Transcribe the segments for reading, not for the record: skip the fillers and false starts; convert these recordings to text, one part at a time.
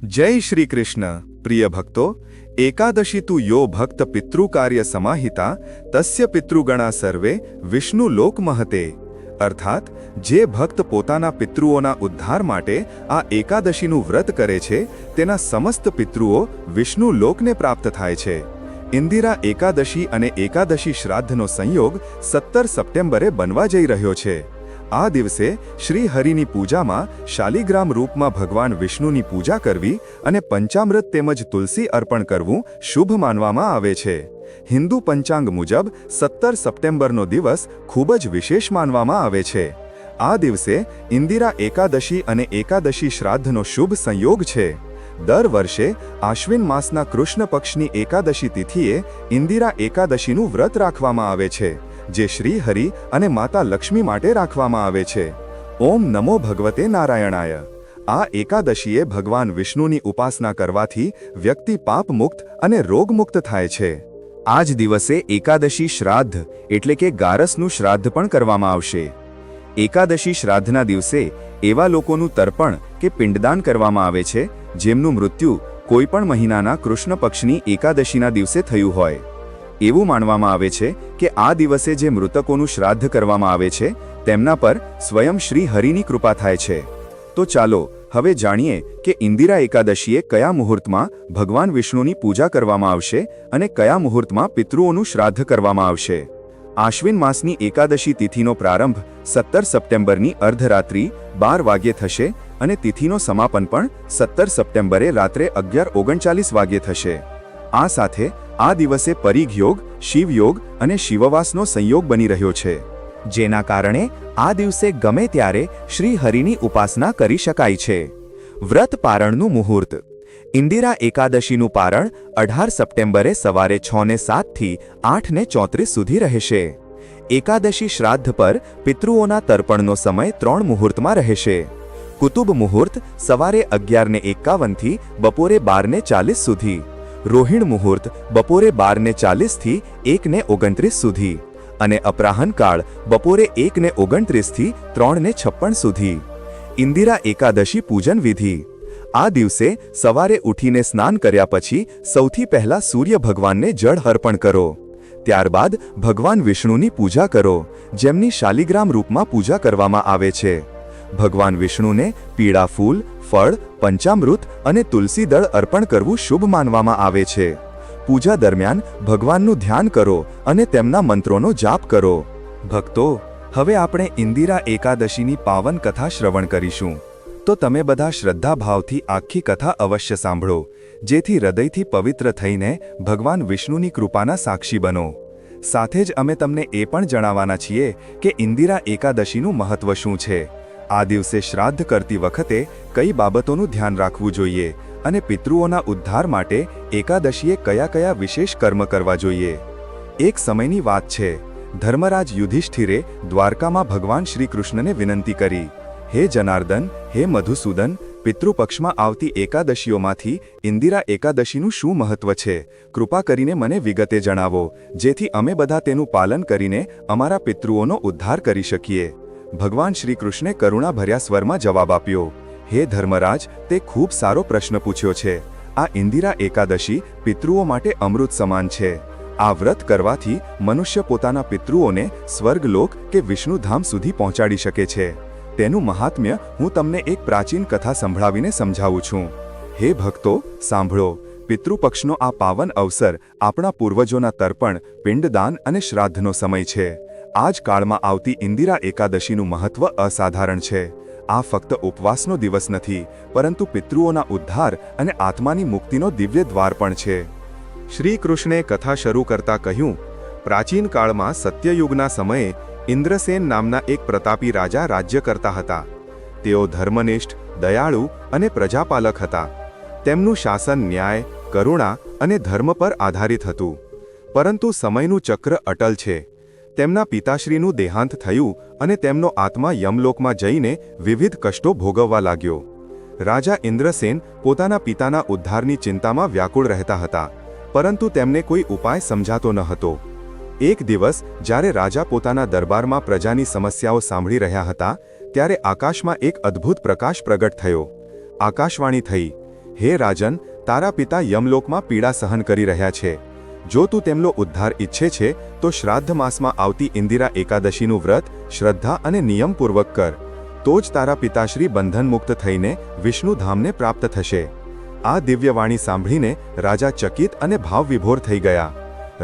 जय श्री कृष्ण प्रिय भक्तो एकादशी तु यो भक्त पितृकार्य समाहिता तस्य पितृगणा सर्वे विष्णु लोक महते अर्थात जे भक्त पोताना पितृओना उद्धार माटे आ एकादशीનું व्रत करे छे तेना समस्त पितृओ विष्णु लोकने प्राप्त थाय छे। इंदिरा एकादशी अने एकादशी श्राद्धनो संयोग 17 सप्टेम्बरे बनवा जई रह्यो छे। आ दिवसे श्री हरिनी पूजामां शालिग्राम रूपमां भगवान विष्णुनी पूजा करवी अने पंचामृत तेमज तुलसी अर्पण करवुं शुभ मानवामां आवे छे। हिंदू पंचांग मुजब 17 सप्टेम्बरनो दिवस खूब ज विशेष मानवामां आवे छे। आ दिवसे इंदिरा एकादशी अने एकादशी श्राद्धनो शुभ संयोग छे। दर वर्षे आश्विन मासना कृष्ण पक्षनी एकादशी तिथिए इंदिरा एकादशीनुं व्रत राखवामां आवे छे, जे श्री हरि अने माता लक्ष्मी माटे राखवामां आवे छे। ओम नमो भगवते नारायणाय। आ एकादशीए भगवान विष्णुनी उपासना करवाथी व्यक्ति पाप मुक्त अने रोग मुक्त थाय छे। आज दिवसे एकादशी श्राद्ध एटले के गारसनुं श्राद्ध पण करवामां आवशे। एकादशी श्राद्धना दिवसे एवा लोकोनुं तर्पण के पिंडदान करवामां आवे छे जेमनुं मृत्यु कोईपण महीनाना कृष्ण पक्षनी एकादशीना दिवसे थयुं होय। એવું માનવામાં આવે છે કે આ દિવસે જે મૃતકોનું શ્રાદ્ધ કરવામાં આવે છે તેમના પર સ્વયં શ્રી હરિની કૃપા થાય છે। તો ચાલો હવે જાણીએ કે ઇન્દિરા એકાદશીએ કયા મુહૂર્તમાં ભગવાન વિષ્ણુની પૂજા કરવામાં આવશે અને કયા મુહૂર્તમાં પિતૃઓનું શ્રાદ્ધ કરવામાં આવશે। આશ્વિન માસની એકાદશી તિથિનો પ્રારંભ 17 સપ્ટેમ્બરની અર્ધરાત્રિ 12 વાગ્યે થશે અને તિથિનો સમાપન પણ 17 સપ્ટેમ્બરે રાત્રે 11:39 વાગ્યે થશે। આ સાથે આ દિવસે પરિઘ योग, शिव योग અને શિવવાસનો સંયોગ બની રહ્યો છે, જેના કારણે આ દિવસે ગમે ત્યારે શ્રી હરિની ઉપાસના કરી શકાય છે। વ્રત પારણનું મુહૂર્ત। ઇન્દિરા એકાદશીનું પારણ 18 સપ્ટેમ્બરે સવારે 6:07 થી 8:34 સુધી રહેશે। એકાદશી શ્રાદ્ધ પર પિતૃઓના તર્પણનો સમય 3 મુહૂર્તમાં રહેશે। કુતુબ મુહૂર્ત સવારે 11:51 થી બપોરે 12:40 સુધી, રોહિણ મુહૂર્ત બપોરે 12:40 થી 1:29 સુધી અને અપરાહન કાળ બપોરે 1:29 થી 3:56 સુધી। ઇન્દિરા એકાદશી પૂજન વિધિ। આ દિવસે સવારે ઉઠીને સ્નાન કર્યા પછી સૌથી પહેલા સૂર્ય ભગવાનને જળ અર્પણ કરો। ત્યારબાદ ભગવાન વિષ્ણુની પૂજા કરો, જેમની શાલિગ્રામ રૂપમાં પૂજા કરવામાં આવે છે। ભગવાન વિષ્ણુને પીળા ફૂલ, ફળ, પંચામૃત અને તુલસી દળ અર્પણ કરવું શુભ માનવામાં આવે છે। પૂજા દરમિયાન ભગવાનનું ધ્યાન કરો અને તેમના મંત્રોનો જાપ કરો। ભક્તો, હવે આપણે ઇન્દિરા એકાદશીની પાવન કથા શ્રવણ કરીશું, તો તમે બધા શ્રદ્ધા ભાવથી આખી કથા અવશ્ય સાંભળો, જેથી હૃદયથી પવિત્ર થઈને ભગવાન વિષ્ણુની કૃપાના સાક્ષી બનો। સાથે જ અમે તમને એ પણ જણાવવાના છીએ કે ઇન્દિરા એકાદશીનું મહત્વ શું છે, આ દિવસે શ્રાદ્ધ કરતી વખતે કઈ બાબતોનું ધ્યાન રાખવું જોઈએ અને પિતૃઓના ઉદ્ધાર માટે એકાદશીએ કયા કયા વિશેષ કર્મ કરવા જોઈએ। એક સમયની વાત છે, ધર્મરાજ યુધિષ્ઠિરે દ્વારકામાં ભગવાન શ્રી કૃષ્ણને વિનંતી કરી, હે જનાર્દન, હે મધુસૂદન, પિતૃપક્ષમાં આવતી એકાદશીઓમાંથી ઇન્દિરા એકાદશીનું શું મહત્વ છે, કૃપા કરીને મને વિગતે જણાવો, જેથી અમે બધા તેનું પાલન કરીને અમારા પિતૃઓનો ઉદ્ધાર કરી શકીએ। ભગવાન શ્રી કૃષ્ણે કરુણાભર્યા સ્વરમાં જવાબ આપ્યો, હે ધર્મરાજ, તે ખૂબ સારો પ્રશ્ન પૂછ્યો છે। આ ઇન્દિરા એકાદશી પિતૃઓ માટે અમૃત સમાન છે। આ વ્રત કરવાથી મનુષ્ય પોતાના પિતૃઓને સ્વર્ગલોક કે વિષ્ણુધામ સુધી પહોંચાડી શકે છે। તેનું મહાત્મ્ય હું તમને એક પ્રાચીન કથા સંભળાવીને સમજાવું છું। હે ભક્તો, સાંભળો। પિતૃપક્ષનો આ પાવન અવસર આપણા પૂર્વજોના તર્પણ, પિંડદાન અને શ્રાદ્ધનો સમય છે। આ જ કાળમાં આવતી ઇન્દિરા એકાદશીનું મહત્વ અસાધારણ છે। આ ફક્ત ઉપવાસનો દિવસ નથી, પરંતુ પિતૃઓના ઉદ્ધાર અને આત્માની મુક્તિનો દિવ્ય દ્વાર પણ છે। શ્રી કૃષ્ણે કથા શરૂ કરતા કહ્યું, પ્રાચીન કાળમાં સત્યયુગના સમયે ઇન્દ્રસેન નામના એક પ્રતાપી રાજા રાજ્ય કરતા હતા। તેઓ ધર્મનિષ્ઠ, દયાળુ અને પ્રજાપાલક હતા। તેમનું શાસન ન્યાય, કરુણા અને ધર્મ પર આધારિત હતું। પરંતુ સમયનું ચક્ર અટલ છે। તેમના પિતાશ્રીનું દેહાંત થયું અને તેમનો આત્મા યમલોકમાં જઈને વિવિધ કષ્ટો ભોગવવા લાગ્યો। રાજા ઇન્દ્રસેન પોતાના પિતાના ઉદ્ધારની ચિંતામાં વ્યાકુળ રહેતા હતા, પરંતુ તેમને કોઈ ઉપાય સમજાતો ન હતો। એક દિવસ જ્યારે રાજા પોતાના દરબારમાં પ્રજાની સમસ્યાઓ સાંભળી રહ્યા હતા, ત્યારે આકાશમાં એક અદ્ભુત પ્રકાશ પ્રગટ થયો। આકાશવાણી થઈ, હે રાજન, તારા પિતા યમલોકમાં પીડા સહન કરી રહ્યા છે. જો તું તેમનો ઉદ્ધાર ઈચ્છે છે તો શ્રાદ્ધ માસમાં આવતી ઇન્દિરા એકાદશીનું વ્રત શ્રદ્ધા અને નિયમપૂર્વક કર. તો જ તારા પિતાશ્રી બંધનમુક્ત થઈને વિષ્ણુધામને પ્રાપ્ત થશે. આ દિવ્યવાણી સાંભળીને રાજા ચકિત અને ભાવવિભોર થઈ ગયા.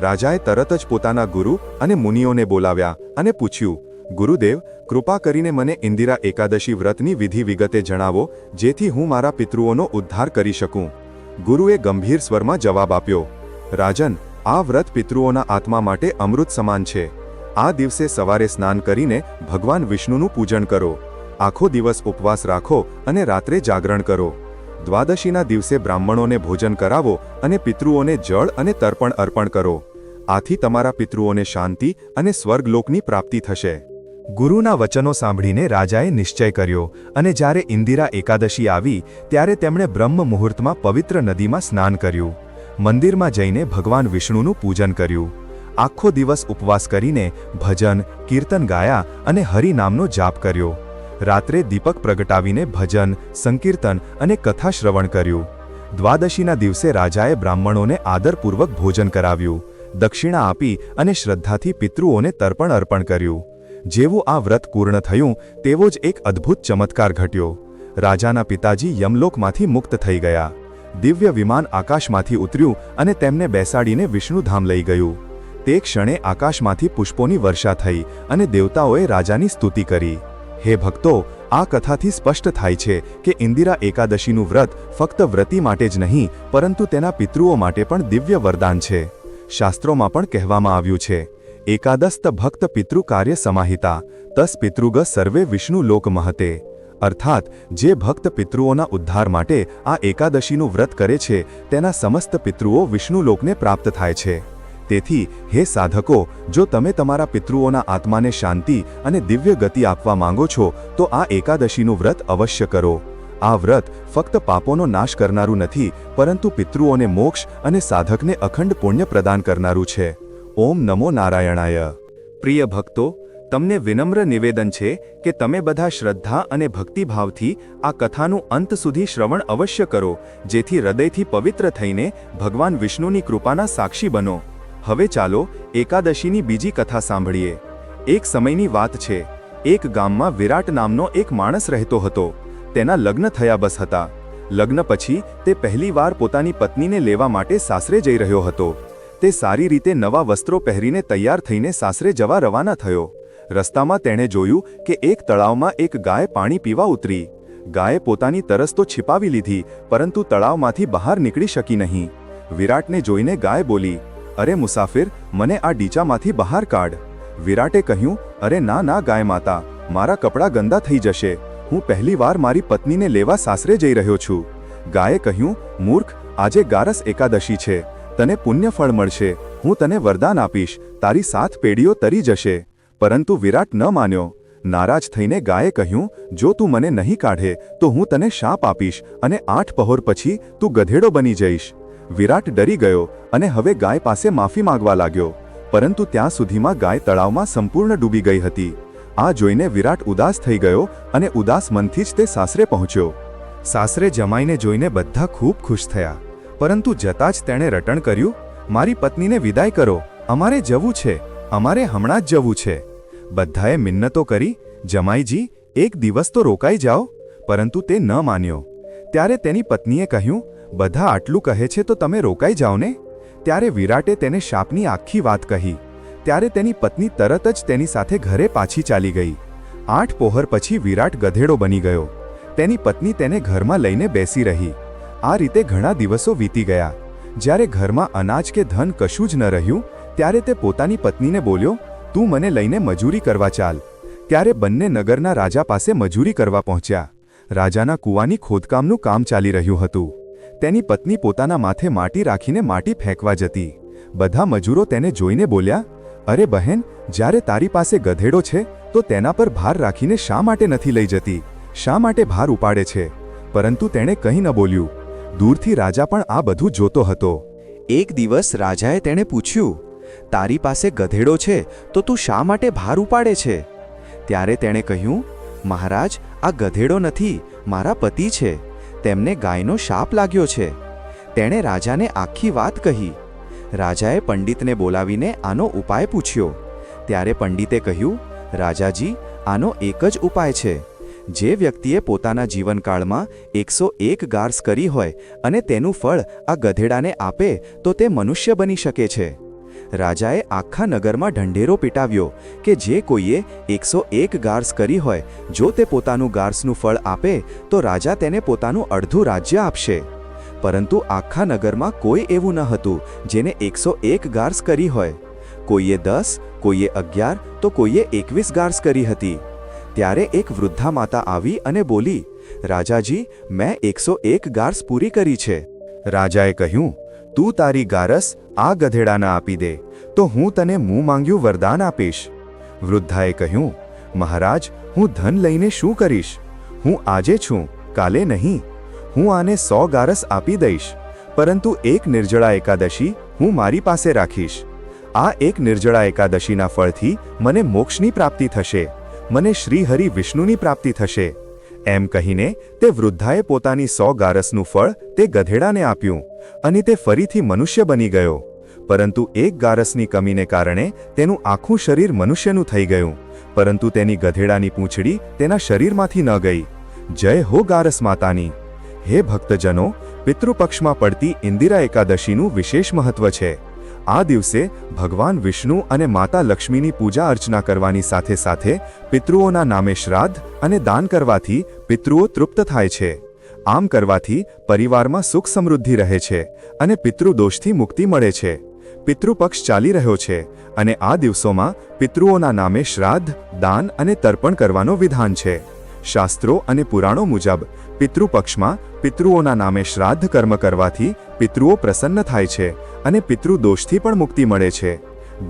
રાજાએ તરત જ પોતાના ગુરુ અને મુનિઓને બોલાવ્યા અને પૂછ્યું, ગુરુદેવ, કૃપા કરીને મને ઇન્દિરા એકાદશી વ્રતની વિધિ વિગતે જણાવો, જેથી હું મારા પિતૃઓનો ઉદ્ધાર કરી શકું. ગુરુએ ગંભીર સ્વરમાં જવાબ આપ્યો, રાજન, આ વ્રત પિતૃઓના આત્મા માટે અમૃત સમાન છે. આ દિવસે સવારે સ્નાન કરીને ભગવાન વિષ્ણુનું પૂજન કરો. આખો દિવસ ઉપવાસ રાખો અને રાત્રે જાગરણ કરો. દ્વાદશીના દિવસે બ્રાહ્મણોને ભોજન કરાવો અને પિતૃઓને જળ અને તર્પણ અર્પણ કરો. આથી તમારા પિતૃઓને શાંતિ અને સ્વર્ગલોકની પ્રાપ્તિ થશે. ગુરુના વચનો સાંભળીને રાજાએ નિશ્ચય કર્યો અને જ્યારે ઇન્દિરા એકાદશી આવી ત્યારે તેમણે બ્રહ્મ મુહૂર્તમાં પવિત્ર નદીમાં સ્નાન કર્યું. મંદિરમાં જઈને ભગવાન વિષ્ણુનું પૂજન કર્યું. આખો દિવસ ઉપવાસ કરીને ભજન કીર્તન ગાયા અને હરિ નામનો જાપ કર્યો. રાત્રે દીપક પ્રગટાવીને ભજન સંકીર્તન અને કથા શ્રવણ કર્યું. દ્વાદશીના દિવસે રાજાએ બ્રાહ્મણોને આદરપૂર્વક ભોજન કરાવ્યું, દક્ષિણા આપી અને શ્રદ્ધાથી પિતૃઓને તર્પણ અર્પણ કર્યું. જેવું આ વ્રત પૂર્ણ થયું તેવો જ એક અદ્ભુત ચમત્કાર ઘટ્યો. રાજાના પિતાજી યમલોકમાંથી મુક્ત થઈ ગયા. દિવ્ય વિમાન આકાશમાંથી ઉતર્યું અને તેમને બેસાડીને વિષ્ણુધામ લઈ ગયું. તે ક્ષણે આકાશમાંથી પુષ્પોની વર્ષા થઈ અને દેવતાઓએ રાજાની સ્તુતિ કરી. હે ભક્તો, આ કથાથી સ્પષ્ટ થાય છે કે ઇન્દિરા એકાદશીનું વ્રત ફક્ત વ્રતી માટે જ નહીં પરંતુ તેના પિતૃઓ માટે પણ દિવ્ય વરદાન છે. શાસ્ત્રોમાં પણ કહેવામાં આવ્યું છે, એકાદસ્ત ભક્ત પિતૃ કાર્ય સમાહિતા તસ પિતૃગ સર્વે વિષ્ણુ લોક મહતે. અર્થાત જે ભક્ત પિતૃઓના ઉદ્ધાર માટે આ એકાદશીનું વ્રત કરે છે તેના સમસ્ત પિતૃઓ વિષ્ણુલોકને પ્રાપ્ત થાય છે. તેથી હે સાધકો, જો તમે તમારા પિતૃઓના આત્માને શાંતિ અને દિવ્ય ગતિ આપવા માંગો છો તો આ એકાદશીનું વ્રત અવશ્ય કરો. આ વ્રત ફક્ત પાપોનો નાશ કરનારું નથી પરંતુ પિતૃઓને મોક્ષ અને સાધકને અખંડ પુણ્ય પ્રદાન કરનારું છે. ઓમ નમો નારાયણાય. પ્રિય ભક્તો, તમને વિનમ્ર નિવેદન છે કે તમે બધા શ્રદ્ધા અને ભક્તિભાવથી આ કથાનું અંત સુધી શ્રવણ અવશ્ય કરો, જેથી હૃદયથી પવિત્ર થઈને ભગવાન વિષ્ણુની કૃપાના સાક્ષી બનો. હવે ચાલો એકાદશીની બીજી કથા સાંભળીએ. એક સમયની વાત છે. એક ગામમાં વિરાટ નામનો એક માણસ રહેતો હતો. તેના લગ્ન થયા બસ હતા. લગ્ન પછી તે પહેલીવાર પોતાની પત્નીને લેવા માટે સાસરે જઈ રહ્યો હતો. તે સારી રીતે નવા વસ્ત્રો પહેરીને તૈયાર થઈને સાસરે જવા રવાના થયો. રસ્તામાં તેણે જોયું કે એક તળાવમાં એક ગાય પાણી પીવા ઉતરી. ગાયે પોતાની તરસ તો छिપાવી લીધી પરંતુ તળાવમાંથી બહાર નીકળી શકી નહીં. વિરાટને જોઈને ગાય બોલી, અરે મુસાફિર, મને આ ડીચામાંથી બહાર કાઢ. વિરાટે કહ્યું, અરે ના ના ગાય માતા, મારા કપડાં ગંદા થઈ જશે. હું પહેલીવાર મારી પત્નીને લેવા સાસરે જઈ રહ્યો છું. ગાયે કહ્યું, મૂર્ખ, આજે ગારસ એકાદશી છે, તને પુણ્ય ફળ મળશે. હું તને વરદાન આપીશ, તારી 7 પેઢીઓ તરી જશે. પરંતુ વિરાટ ન માન્યો. નારાજ થઈને ગાયે કહ્યું, જો તું મને નહીં કાઢે તો હું તને શાપ આપીશ અને 8 પહોર પછી તું ગધેડો બની જઈશ. વિરાટ ડરી ગયો અને હવે ગાય પાસે માફી માંગવા લાગ્યો. પરંતુ ત્યાં સુધીમાં ગાય તળાવમાં સંપૂર્ણ ડૂબી ગઈ હતી. આ જોઈને વિરાટ ઉદાસ થઈ ગયો અને ઉદાસ મનથી જ તે સાસરે પહોંચ્યો. સાસરે જમાઈને જોઈને બધા ખૂબ ખુશ થયા. પરંતુ જતાં જ તેણે રટણ કર્યું, મારી પત્નીને વિદાય કરો, અમારે જવું છે, અમારે હમણાં જ જવું છે. બધાએ મિન્નતો કરી, જમાઈજી, એક દિવસ તો રોકાઈ જાઓ. પરંતુ તે ન માન્યો. ત્યારે તેની પત્નીએ કહ્યું, બધા આટલું કહે છે તો તમે રોકાઈ જાઓ ને. ત્યારે વિરાટે તેને શાપની આખી વાત કહી. ત્યારે તેની પત્ની તરત જ તેની સાથે ઘરે પાછી ચાલી ગઈ. 8 પહોર પછી વિરાટ ગધેડો બની ગયો. તેની પત્ની તેને ઘરમાં લઈને બેસી રહી. આ રીતે ઘણા દિવસો વીતી ગયા. જ્યારે ઘરમાં અનાજ કે ધન કશું જ ન રહ્યું ત્યારે તે પોતાની પત્નીને બોલ્યો, તું મને લઈને મજૂરી કરવા ચાલ. ત્યારે બંને નગરના રાજા પાસે મજૂરી કરવા પહોંચ્યા. રાજાના કૂવાની ખોદકામનું કામ ચાલી રહ્યું હતું. તેની પત્ની પોતાના માથે માટી રાખીને માટી ફેંકવા જતી. બધા મજૂરો તેને જોઈને બોલ્યા, અરે બહેન, જ્યારે તારી પાસે ગધેડો છે તો તેના પર ભાર રાખીને શા માટે નથી લઈ જતી? શા માટે ભાર ઉપાડે છે? પરંતુ તેણે કંઈ ન બોલ્યું. દૂરથી રાજા પણ આ બધું જોતો હતો. એક દિવસ રાજાએ તેણે પૂછ્યું, તારી પાસે ગધેડો છે તો તું શા માટે ભાર ઉપાડે છે? ત્યારે તેણે કહ્યું, મહારાજ, આ ગધેડો નથી, મારા પતિ છે. તેમને ગાયનો શાપ લાગ્યો છે. તેણે રાજાને આખી વાત કહી. રાજાએ પંડિતને બોલાવીને આનો ઉપાય પૂછ્યો. ત્યારે પંડિતે કહ્યું, રાજાજી, આનો એક જ ઉપાય છે. જે વ્યક્તિએ પોતાના જીવનકાળમાં 101 ગાર્સ કરી હોય અને તેનું ફળ આ ગધેડાને આપે તો તે મનુષ્ય બની શકે છે. રાજાએ આખા નગરમાં ઢંઢેરો પીટાવ્યો કે જે કોઈએ 101 ગાર્સ કરી હોય, જો તે પોતાનું ગાર્સનું ફળ આપે તો રાજા તેને પોતાનું અડધું રાજ્ય આપશે. પરંતુ આખા નગરમાં કોઈ એવું ન હતું જેને 101 ગાર્સ કરી હોય. કોઈએ 10, કોઈએ 11 તો કોઈએ 21 ગાર્સ કરી હતી. ત્યારે એક વૃદ્ધા માતા આવી અને બોલી, રાજાજી, મેં 101 ગાર્સ પૂરી કરી છે. રાજાએ કહ્યું, તું તારી ગારસ આ ગધેડાને આપી દે તો હું તને મું માંગ્યું વરદાન આપીશ. વૃદ્ધાએ કહ્યું, મહારાજ, હું ધન લઈને શું કરીશ? હું આજે છું, કાલે નહીં. હું આને 100 ગારસ આપી દઈશ, પરંતુ એક નિર્જળા એકાદશી હું મારી પાસે રાખીશ. આ એક નિર્જળા એકાદશીના ફળથી મને મોક્ષની પ્રાપ્તિ થશે, મને શ્રી હરિ વિષ્ણુની પ્રાપ્તિ થશે. એમ કહીને તે વૃદ્ધાએ પોતાની 100 ગારસનું ફળ તે ગધેડાને આપ્યું અને તે ફરીથી મનુષ્ય બની ગયો. પરંતુ એક ગારસની કમીને કારણે તેનું આખું શરીર મનુષ્યનું થઈ ગયું, પરંતુ તેની ગધેડાની પૂંછડી તેના શરીરમાંથી ન ગઈ. જય હો ગારસ માતાની! હે ભક્તજનો, પિતૃપક્ષમાં પડતી ઇન્દિરા એકાદશીનું વિશેષ મહત્વ છે. આ દિવસે ભગવાન વિષ્ણુ અને માતા લક્ષ્મીની પૂજા અર્ચના કરવાની સાથે સાથે પિતૃઓના નામે શ્રાદ્ધ અને દાન કરવાથી પિતૃઓ તૃપ્ત થાય છે. આમ કરવાથી પરિવારમાં સુખ સમૃદ્ધિ રહે છે અને પિતૃદોષથી મુક્તિ મળે છે. પિતૃપક્ષ ચાલી રહ્યો છે અને આ દિવસોમાં પિતૃઓના નામે શ્રાદ્ધ, દાન અને તર્પણ કરવાનો વિધાન છે. શાસ્ત્રો અને પુરાણો મુજબ પિતૃપક્ષમાં પિતૃઓના નામે શ્રાદ્ધ કર્મ કરવાથી પિતૃઓ પ્રસન્ન થાય છે અને પિતૃદોષથી પણ મુક્તિ મળે છે.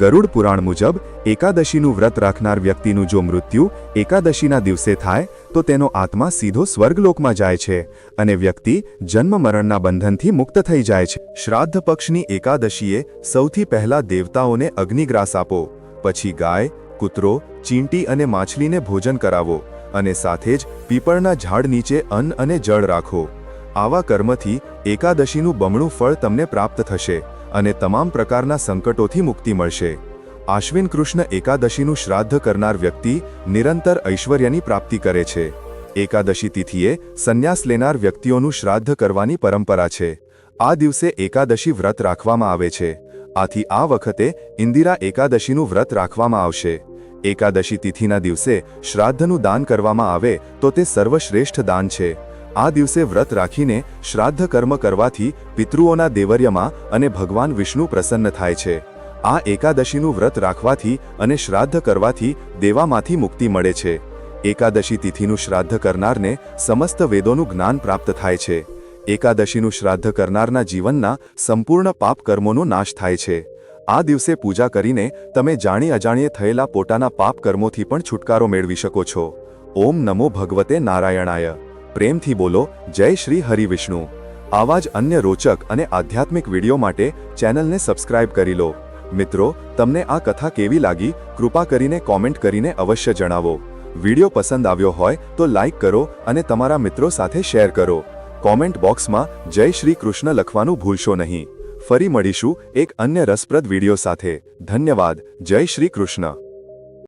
ગરુડ પુરાણ મુજબ એકાદશીનું વ્રત રાખનાર વ્યક્તિનું જો મૃત્યુ એકાદશીના દિવસે થાય તો તેનો આત્મા સીધો સ્વર્ગલોકમાં જાય છે અને વ્યક્તિ જન્મ મરણના બંધનથી મુક્ત થઈ જાય છે. શ્રાદ્ધ પક્ષની એકાદશીએ સૌથી પહેલા દેવતાઓને અગ્નિગ્રાસ આપો, પછી ગાય, કૂતરો, ચીંટી અને માછલીને ભોજન કરાવો અને સાથે જ પીપળના ઝાડ નીચે અન્ન અને જળ રાખો. આવા કર્મથી એકાદશીનું બમણું ફળ તમને પ્રાપ્ત થશે અને તમામ પ્રકારના સંકટોથી મુક્તિ મળશે. આશ્વિન કૃષ્ણ એકાદશીનું શ્રાદ્ધ કરનાર વ્યક્તિ નિરંતર ઐશ્વર્યની પ્રાપ્તિ કરે છે. એકાદશી તિથિએ સંન્યાસ લેનાર વ્યક્તિઓનું શ્રાદ્ધ કરવાની પરંપરા છે. આ દિવસે એકાદશી વ્રત રાખવામાં આવે છે. આથી આ વખતે ઇન્દિરા એકાદશીનું વ્રત રાખવામાં આવશે. એકાદશી તિથિના દિવસે શ્રાદ્ધનું દાન કરવામાં આવે તો તે સર્વશ્રેષ્ઠ દાન છે. આ દિવસે વ્રત રાખીને શ્રાદ્ધ કર્મ કરવાથી પિતૃઓના દેવર્યમાં અને ભગવાન વિષ્ણુ પ્રસન્ન થાય છે. આ એકાદશીનું વ્રત રાખવાથી અને શ્રાદ્ધ કરવાથી દેવામાંથી મુક્તિ મળે છે. એકાદશી તિથિનું શ્રાદ્ધ કરનારને સમસ્ત વેદોનું જ્ઞાન પ્રાપ્ત થાય છે. એકાદશીનું શ્રાદ્ધ કરનારના જીવનના સંપૂર્ણ પાપ કર્મોનો નાશ થાય છે. આ દિવસે પૂજા કરીને તમે જાણી અજાણીએ થયેલા પોતાના પાપ કર્મોથી પણ છુટકારો મેળવી શકો છો. ઓમ નમો ભગવતે નારાયણાય. પ્રેમથી બોલો જય શ્રી હરિ વિષ્ણુ. આવા જ અન્ય રોચક અને આધ્યાત્મિક વિડીયો માટે ચેનલને સબસ્ક્રાઇબ કરી લો. મિત્રો, તમને આ કથા કેવી લાગી કૃપા કરીને કોમેન્ટ કરીને અવશ્ય જણાવો. વિડીયો પસંદ આવ્યો હોય તો લાઇક કરો અને તમારા મિત્રો સાથે શેર કરો. કોમેન્ટ બોક્સમાં જય શ્રી કૃષ્ણ લખવાનું ભૂલશો નહીં. ફરી મળીશું એક અન્ય રસપ્રદ વિડીયો સાથે. ધન્યવાદ. જય શ્રી કૃષ્ણ.